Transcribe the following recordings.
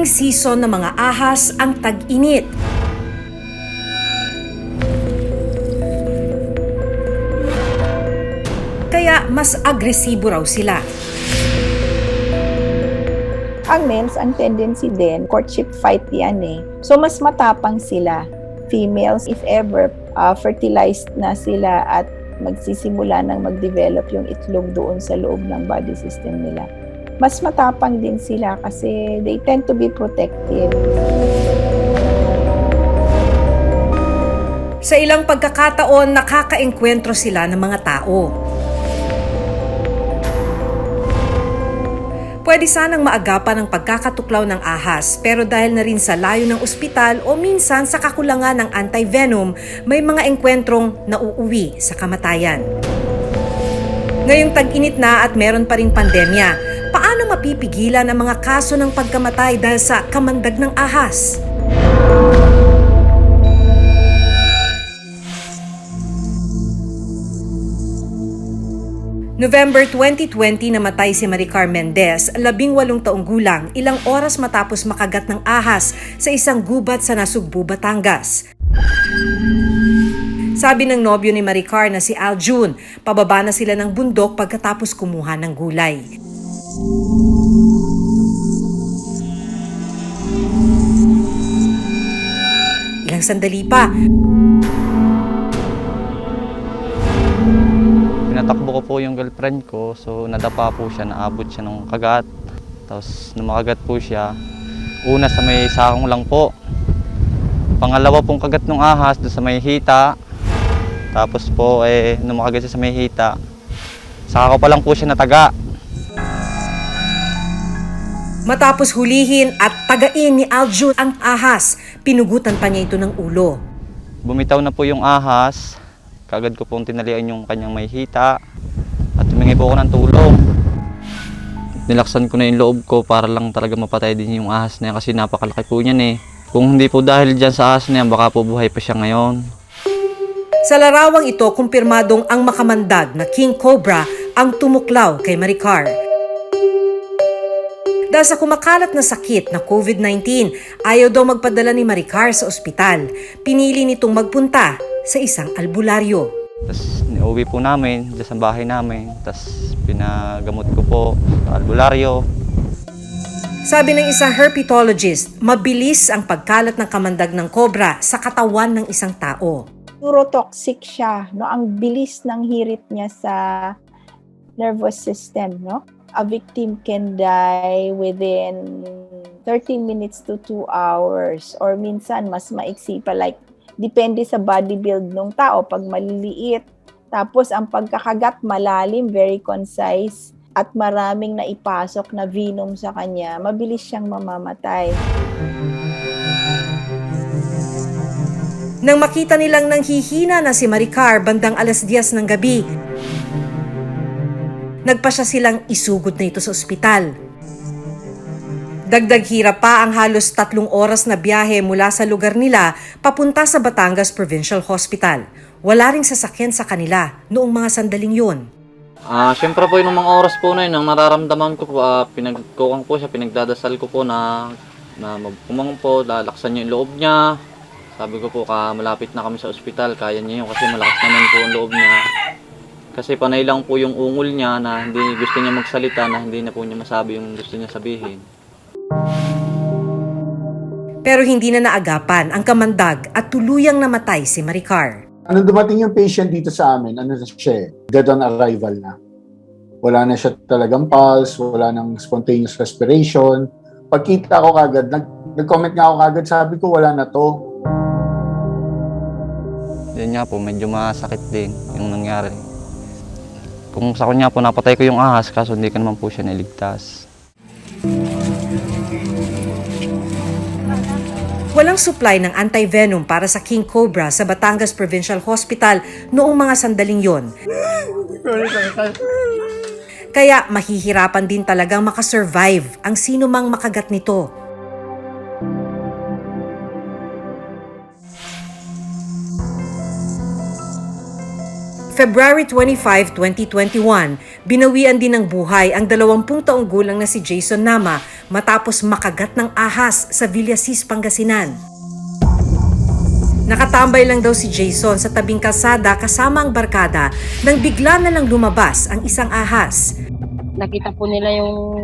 Huling season ng mga ahas ang tag-init. Kaya mas agresibo raw sila. Ang males, ang tendency din, courtship fight yan eh. So, mas matapang sila. Females, if ever, fertilized na sila at magsisimula ng mag-develop yung itlog doon sa loob ng body system nila. Mas matapang din sila kasi they tend to be protective. Sa ilang pagkakataon, nakakaengkwentro sila ng mga tao. Pwede sanang maagapan ang pagkakatuklaw ng ahas, pero dahil na rin sa layo ng ospital o minsan sa kakulangan ng anti-venom, may mga engkwentrong nauuwi sa kamatayan. Ngayong tag-init na at meron pa ring pandemya, paano mapipigilan ang mga kaso ng pagkamatay dahil sa kamandag ng ahas? November 2020 namatay si Maricar Mendez, 18 taong gulang, ilang oras matapos makagat ng ahas sa isang gubat sa Nasugbu, Batangas. Sabi ng nobyo ni Maricar na si Aljun, pababa na sila ng bundok pagkatapos kumuha ng gulay. Ilang sandali pa, Pinatakbo ko po yung girlfriend ko, so nadapa po siya, naabot siya ng kagat. Tapos nung makagat po siya, una sa may sakong lang po. Pangalawa pong kagat ng ahas doon sa may hita. Tapos po nung makagat siya sa may hita, saka ko pa lang po siya nataga. matapos hulihin at tagain ni Aljun ang ahas, pinugutan pa niya ito ng ulo. Bumitaw na po yung ahas, kagad ko pong tinalian yung kanyang may hita at humingi po ako ng tulong. Nilaksan ko na yung loob ko para lang talaga mapatay din yung ahas na yan kasi napakalaki po niyan eh. Kung hindi po dahil dyan sa ahas na yan, baka po buhay pa siya ngayon. Sa larawang ito, kumpirmadong ang makamandag na King Cobra ang tumuklaw kay Maricar. Dahil sa kumakalat na sakit na COVID-19, ayaw daw magpadala ni Maricar sa ospital. Pinili nitong magpunta sa isang albularyo. Tapos niuwi po namin dyan sa bahay namin, tapos pinagamot ko po sa albularyo. Sabi ng isang herpetologist, mabilis ang pagkalat ng kamandag ng cobra sa katawan ng isang tao. Neurotoxic siya, no? Ang bilis ng hirit niya sa nervous system, no? A victim can die within 30 minutes to 2 hours or minsan mas maiksi pa, like depende sa body build ng tao. Pag maliliit, tapos ang pagkakagat malalim, very concise, at maraming naipasok na venom sa kanya, mabilis siyang mamamatay. Nang makita nilang nanghihina na si Maricar bandang 10:00 ng gabi, nagpasya silang isugod na ito sa ospital. Dagdag hirap pa ang halos 3 oras na biyahe mula sa lugar nila papunta sa Batangas Provincial Hospital. Wala ring sasakyan sa kanila noong mga sandaling yun. Siyempre po yung mga oras po na yun, ang nararamdaman ko po, pinagkukang po siya, pinagdadasal ko po na magpumang po, lalaksan niya yung loob niya. Sabi ko po, malapit na kami sa ospital, kaya niya yun kasi malakas naman po ang loob niya. Kasi panay lang po yung ungol niya na hindi gusto niya magsalita, na hindi na po niya masabi yung gusto niya sabihin. Pero hindi na naagapan ang kamandag at tuluyang namatay si Maricar. Nung dumating yung patient dito sa amin, ano na siya, dead on arrival na. Wala na siya talagang pulse, wala nang spontaneous respiration. Pagkita ko kagad, nag-comment nga ako kagad, sabi ko wala na to. Yan nga po, medyo masakit din yung nangyari. Kung sa kanya po, napatay ko yung ahas, kaso hindi ka naman po siya niligtas. Walang supply ng anti-venom para sa King Cobra sa Batangas Provincial Hospital noong mga sandaling yon. Kaya mahihirapan din talagang makasurvive ang sino mang makagat nito. February 25, 2021, binawian din ng buhay ang 20 taong gulang na si Jason Nama matapos makagat ng ahas sa Villasis, Pangasinan. Nakatambay lang daw si Jason sa tabing kalsada kasama ang barkada nang bigla na lang lumabas ang isang ahas. Nakita po nila yung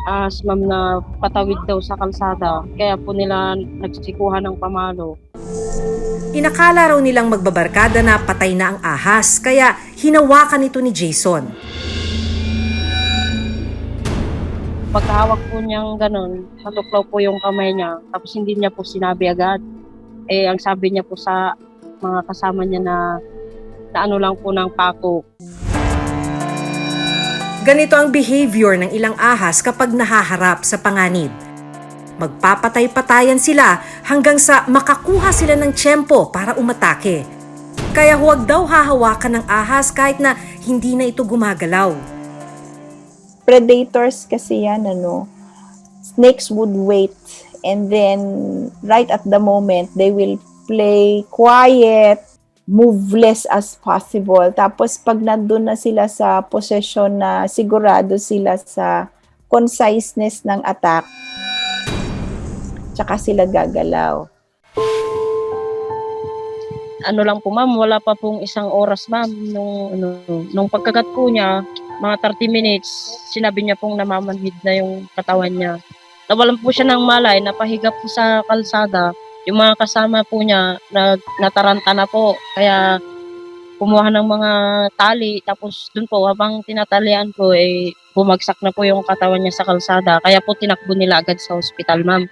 ahas ma'am na patawid daw sa kalsada. Kaya po nila nagsikuhan ng pamalo. Inakala raw nilang magbabarkada na patay na ang ahas, kaya hinawakan ito ni Jason. Pagkahawak po niyang ganun, natuklaw po yung kamay niya. Tapos hindi niya po sinabi agad. Ang sabi niya po sa mga kasama niya na ano lang po ng pako. Ganito ang behavior ng ilang ahas kapag nahaharap sa panganib. Magpapatay-patayan sila hanggang sa makakuha sila ng tiyempo para umatake. Kaya huwag daw hahawakan ng ahas kahit na hindi na ito gumagalaw. Predators kasi yan, snakes would wait, and then right at the moment they will play quiet, move less as possible. Tapos pag nandun na sila sa possession na sigurado sila sa conciseness ng attack, tsaka sila gagalaw. Ano lang po ma'am, wala pa pong isang oras ma'am nung pagkagat po niya, mga 30 minutes, sinabi niya pong namamanhid na yung katawan niya. Nawalan po siya ng malay, napahiga po sa kalsada. Yung mga kasama po niya, nataranta na po. Kaya kumuha ng mga tali, tapos dun po, habang tinatalian po, bumagsak na po yung katawan niya sa kalsada. Kaya po tinakbo nila agad sa ospital ma'am.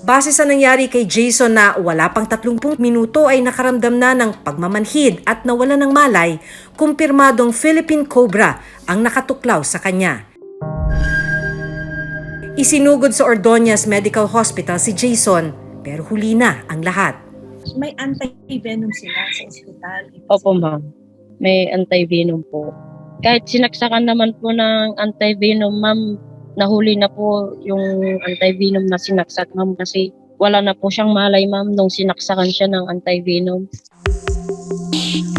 Base sa nangyari kay Jason na wala pang 30 minuto ay nakaramdam na ng pagmamanhid at nawala ng malay, kumpirmadong Philippine Cobra ang nakatuklaw sa kanya. Isinugod sa Ordonez Medical Hospital si Jason, pero huli na ang lahat. May anti-venom sila sa ospital. Opo ma'am, may anti-venom po. Kahit sinaksakan naman po ng anti-venom ma'am, nahuli na po yung anti-venom na sinaksak ma'am kasi wala na po siyang malay ma'am nung sinaksakan siya ng anti-venom.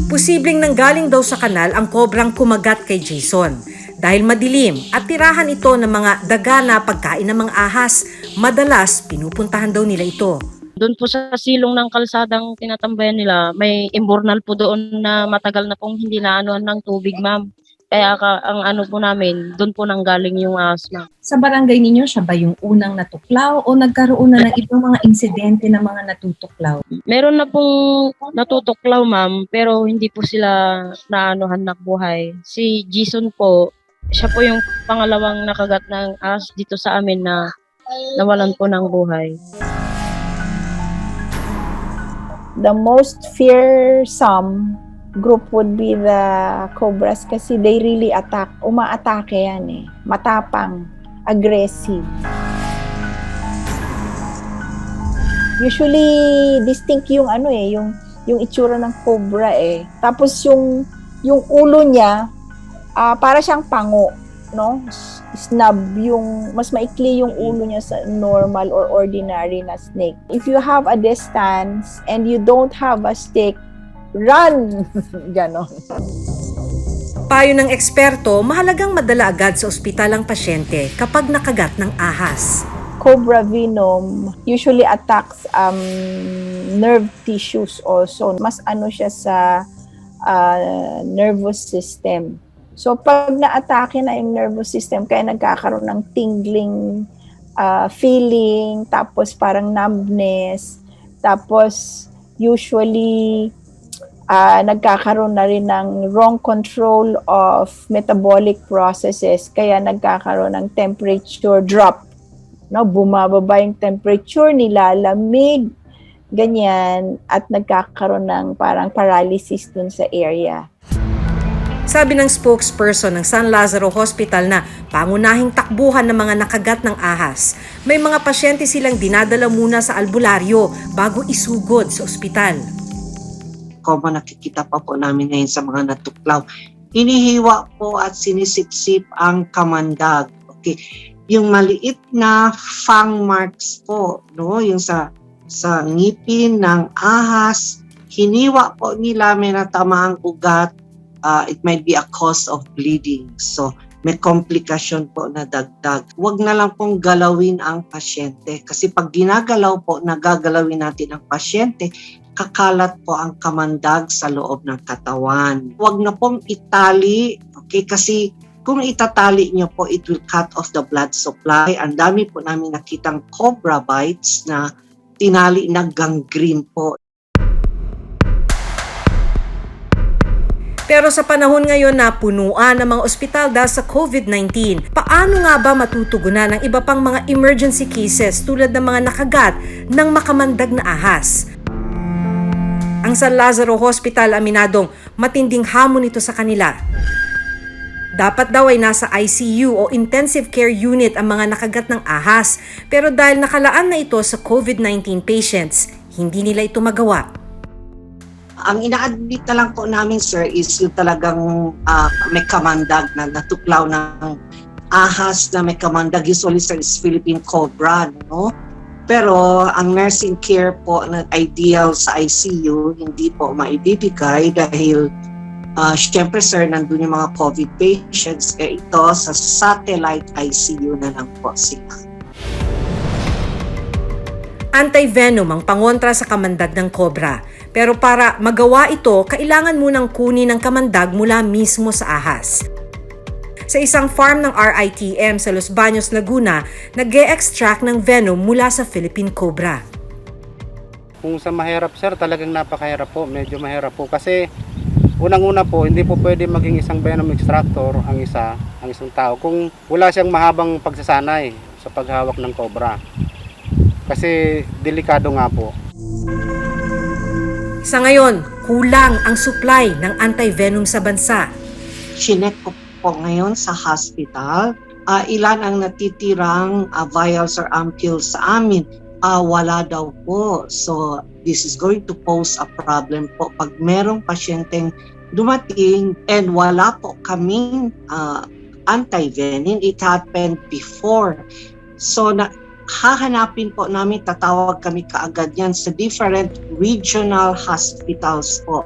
Posibleng nanggaling daw sa kanal ang kobrang kumagat kay Jason. Dahil madilim at tirahan ito ng mga daga na pagkain ng mga ahas, madalas pinupuntahan daw nila ito. Doon po sa silong ng kalsadang tinatambayan nila, may imbornal po doon na matagal na pong hindi naanuhan ng tubig ma'am. Kaya ang ano po namin, doon po nanggaling yung ahas ma'am. Sa barangay ninyo, siya ba yung unang natuklaw o nagkaroon na ng ibang mga insidente ng mga natutuklaw? Meron na pong natutuklaw ma'am, pero hindi po sila naanuhan ng buhay. Si Jason po, siya po yung pangalawang nakagat ng ahas dito sa amin na nawalan po ng buhay. The most fearsome group would be the cobras kasi they really attack. Umaatake yan matapang, aggressive. Usually distinct yung yung itsura ng cobra Tapos yung ulo niya para siyang pango, no? Snub, yung mas maikli yung ulo niya sa normal or ordinary na snake. If you have a distance and you don't have a stick, run! Ganon. Payo ng eksperto, mahalagang madala agad sa ospital ang pasyente kapag nakagat ng ahas. Cobra venom usually attacks nerve tissues also. Mas siya sa nervous system. So, pag na-atake na yung nervous system, kaya nagkakaroon ng tingling feeling, tapos parang numbness, tapos usually nagkakaroon na rin ng wrong control of metabolic processes, kaya nagkakaroon ng temperature drop. No, bumababa yung temperature, nilalamig, ganyan, at nagkakaroon ng parang paralysis dun sa area. Sabi ng spokesperson ng San Lazaro Hospital na pangunahing takbuhan ng mga nakagat ng ahas, may mga pasyente silang dinadala muna sa albularyo bago isugod sa ospital. Como nakikita pa po namin ngayon sa mga natuklaw, hinihiwa po at sinisipsip ang kamandag. Okay. Yung maliit na fang marks po, no, yung sa ngipin ng ahas, hiniwa po nila, may natamaang ugat, it might be a cause of bleeding. So, may komplikasyon po na dagdag. Huwag na lang pong galawin ang pasyente. Kasi pag ginagalaw po, nagagalawin natin ang pasyente, kakalat po ang kamandag sa loob ng katawan. Huwag na pong itali, okay? Kasi kung itatali nyo po, it will cut off the blood supply. Ang dami po namin nakitang cobra bites na tinali na gangrene po. Pero sa panahon ngayon na punuan ng mga ospital dahil sa COVID-19, paano nga ba matutugunan ang iba pang mga emergency cases tulad ng mga nakagat ng makamandag na ahas? Ang San Lazaro Hospital aminadong matinding hamon ito sa kanila. Dapat daw ay nasa ICU o intensive care unit ang mga nakagat ng ahas, pero dahil nakalaan na ito sa COVID-19 patients, hindi nila ito magawa. Ang ina-admit na lang po namin, sir, is yung talagang may kamandag na natuklaw ng ahas na may kamandag. Usually, sir, is Philippine cobra, no? Pero ang nursing care po na ideal sa ICU, hindi po maibibigay dahil syempre, sir, nandun yung mga COVID patients. Kaya ito, sa satellite ICU na lang po sila. Anti-venom ang pangontra sa kamandag ng cobra. Pero para magawa ito, kailangan munang kunin ang kamandag mula mismo sa ahas. Sa isang farm ng RITM sa Los Baños, Laguna, nag-e-extract ng venom mula sa Philippine cobra. Kung sa mahirap, sir, talagang napakahirap po. Medyo mahirap po kasi unang-una po, hindi po pwede maging isang venom extractor ang isang tao kung wala siyang mahabang pagsasanay sa paghawak ng cobra. Kasi delikado nga po. Sa ngayon, kulang ang supply ng anti-venom sa bansa. Chinek ko po ngayon sa hospital, ilan ang natitirang vials or ampoules sa amin. Wala daw po. So, this is going to pose a problem po. Pag merong pasyenteng dumating and wala po kaming anti-venom, it happened before. So, hahanapin po namin, tatawag kami kaagad yan sa different regional hospitals po.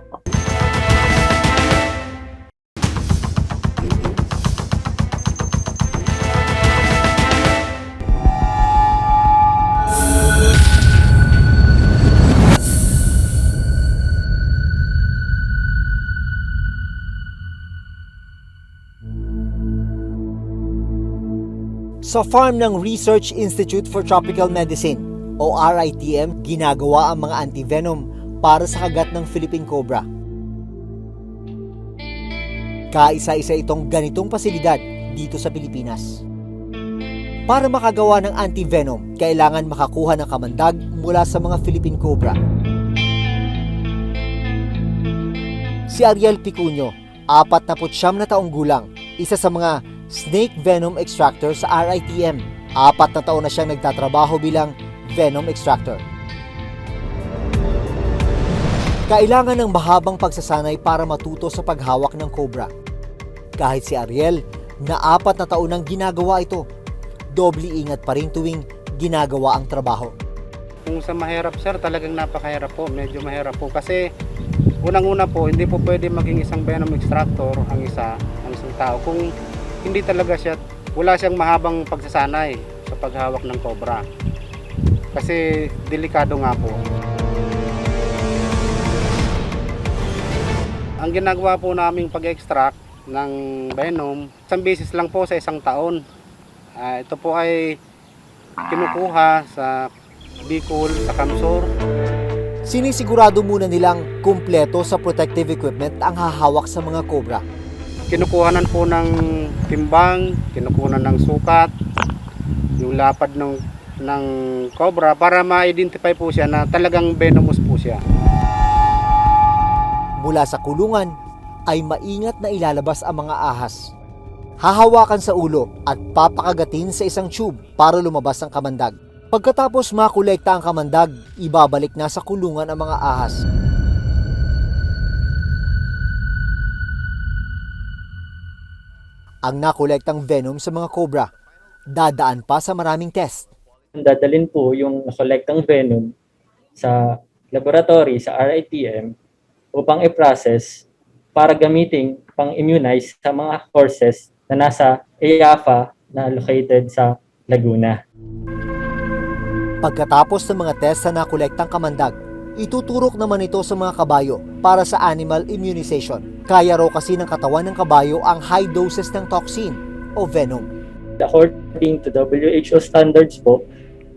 Sa farm ng Research Institute for Tropical Medicine o RITM, ginagawa ang mga antivenom para sa kagat ng Philippine cobra. Kaisa-isa itong ganitong pasilidad dito sa Pilipinas. Para makagawa ng antivenom, kailangan makakuha ng kamandag mula sa mga Philippine cobra. Si Ariel Picuño, 49 na taong gulang, isa sa mga snake venom extractor sa RITM. 4 na taon na siyang nagtatrabaho bilang venom extractor. Kailangan ng mahabang pagsasanay para matuto sa paghawak ng cobra. Kahit si Ariel, na 4 na taon nang ginagawa ito, doble ingat pa rin tuwing ginagawa ang trabaho. Kung sa mahirap, sir, talagang napakahirap po. Medyo mahirap po kasi unang-una po, hindi po pwede maging isang venom extractor ang isang tao kung hindi talaga wala siyang mahabang pagsasanay sa paghawak ng cobra. Kasi delikado nga po. Ang ginagawa po naming pag-extract ng venom, isang beses lang po sa isang taon. Ito po ay kinukuha sa Bicol, sa Kamsur. Sinisigurado muna nilang kumpleto sa protective equipment ang hahawak sa mga cobra. Kinukuhanan po ng timbang, kinukuhanan ng sukat, yung lapad ng cobra para ma-identify po siya na talagang venomous po siya. Mula sa kulungan ay maingat na ilalabas ang mga ahas. Hahawakan sa ulo at papakagatin sa isang tube para lumabas ang kamandag. Pagkatapos makolekta ang kamandag, ibabalik na sa kulungan ang mga ahas. Ang nakolektang venom sa mga cobra, dadaan pa sa maraming test. Dadalhin po yung nakolektang venom sa laboratory sa RITM upang i-process para gamitin pang-immunize sa mga horses na nasa EAFA na located sa Laguna. Pagkatapos ng mga test na nakolektang kamandag, ituturok naman ito sa mga kabayo para sa animal immunization. Kaya raw kasi ng katawan ng kabayo ang high doses ng toxin o venom. According to WHO standards po,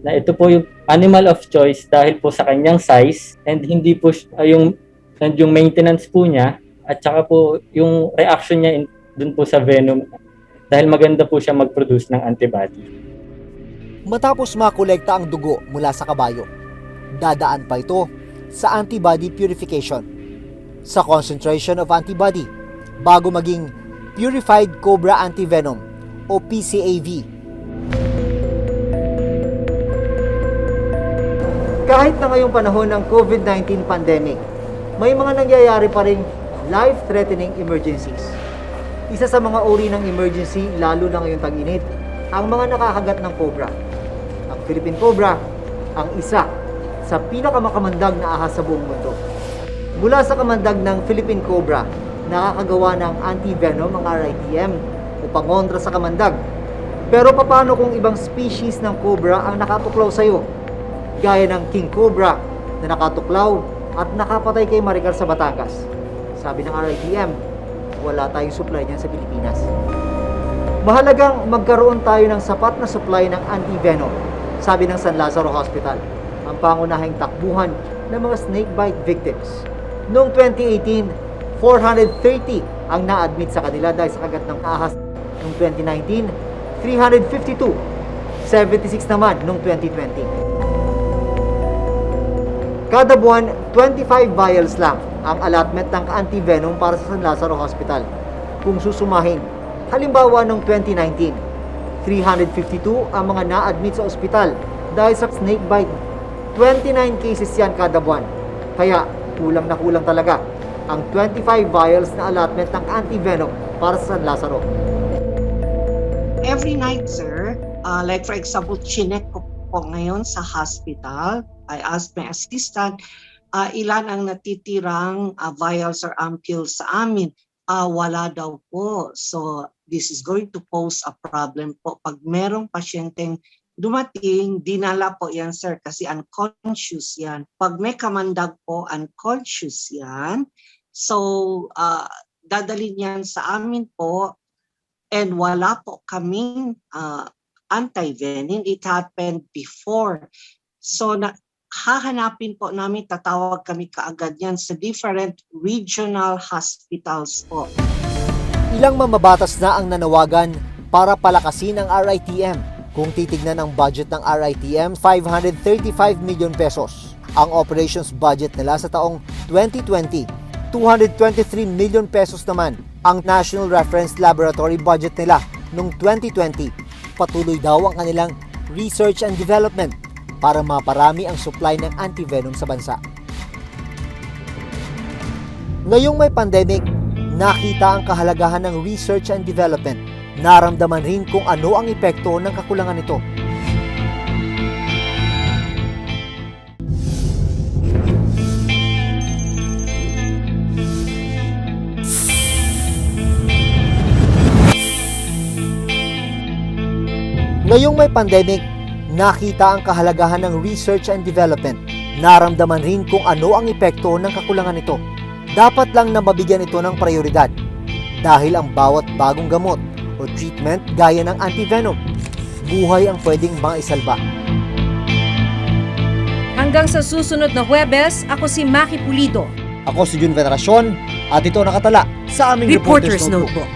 na ito po yung animal of choice dahil po sa kanyang size and hindi po yung maintenance po niya at saka po yung reaction niya dun po sa venom dahil maganda po siya mag-produce ng antibody. Matapos makolekta ang dugo mula sa kabayo, dadaan pa ito sa antibody purification, sa concentration of antibody, bago maging Purified Cobra Antivenom o PCAV. Kahit na ngayong panahon ng COVID-19 pandemic, may mga nangyayari pa ring life-threatening emergencies. Isa sa mga uri ng emergency, lalo na ngayong tag-init, ang mga nakakagat ng cobra. Ang Philippine Cobra, ang isa sa pinakamakamandag na ahas sa buong mundo. Mula sa kamandag ng Philippine Cobra, nakakagawa ng anti-venom ang RITM o pangontra sa kamandag. Pero paano kung ibang species ng cobra ang nakatuklaw sa iyo? Gaya ng King Cobra na nakatuklaw at nakapatay kay Maricar sa Batangas. Sabi ng RITM, wala tayong supply niyan sa Pilipinas. Mahalagang magkaroon tayo ng sapat na supply ng anti-venom, sabi ng San Lazaro Hospital, ang pangunahing takbuhan ng mga snakebite victims. Noong 2018, 430 ang na-admit sa kanila dahil sa kagat ng ahas. Noong 2019, 352. 76 naman noong 2020. Kada buwan, 25 vials lang ang allotment ng anti-venom para sa San Lazaro Hospital. Kung susumahin, halimbawa noong 2019, 352 ang mga na-admit sa ospital dahil sa snakebite. 29 cases yan kada buwan. Kaya kulang na kulang talaga ang 25 vials na allotment ng anti-venom para sa San Lazaro. Every night, sir, like for example, chinek ko po ngayon sa hospital, I asked my assistant, ilan ang natitirang vials or ampoules sa amin? Wala daw po. So, this is going to pose a problem po. Pag merong pasyenteng dumating, dinala po yan, sir, kasi unconscious yan. Pag may kamandag po, unconscious yan. So, dadalhin yan sa amin po and wala po kaming anti-venom. It happened before. So, hahanapin po namin, tatawag kami kaagad yan sa different regional hospitals po. Ilang mamabatas na ang nanawagan para palakasin ang RITM. Kung titignan ang budget ng RITM, 535 million pesos. Ang operations budget nila sa taong 2020, 223 million pesos naman. Ang National Reference Laboratory budget nila noong 2020. Patuloy daw ang kanilang research and development para maparami ang supply ng antivenom sa bansa. Ngayong may pandemic, nakita ang kahalagahan ng research and development. Naramdaman rin kung ano ang epekto ng kakulangan nito. Ngayong may pandemic, nakita ang kahalagahan ng research and development. Naramdaman rin kung ano ang epekto ng kakulangan nito. Dapat lang na mabigyan ito ng prioridad dahil ang bawat bagong gamot o treatment gaya ng antivenom, buhay ang pwedeng maisalba. Hanggang sa susunod na Huwebes, ako si Maki Pulido. Ako si Jun Veneracion at ito nakatala sa aming Reporter's Notebook.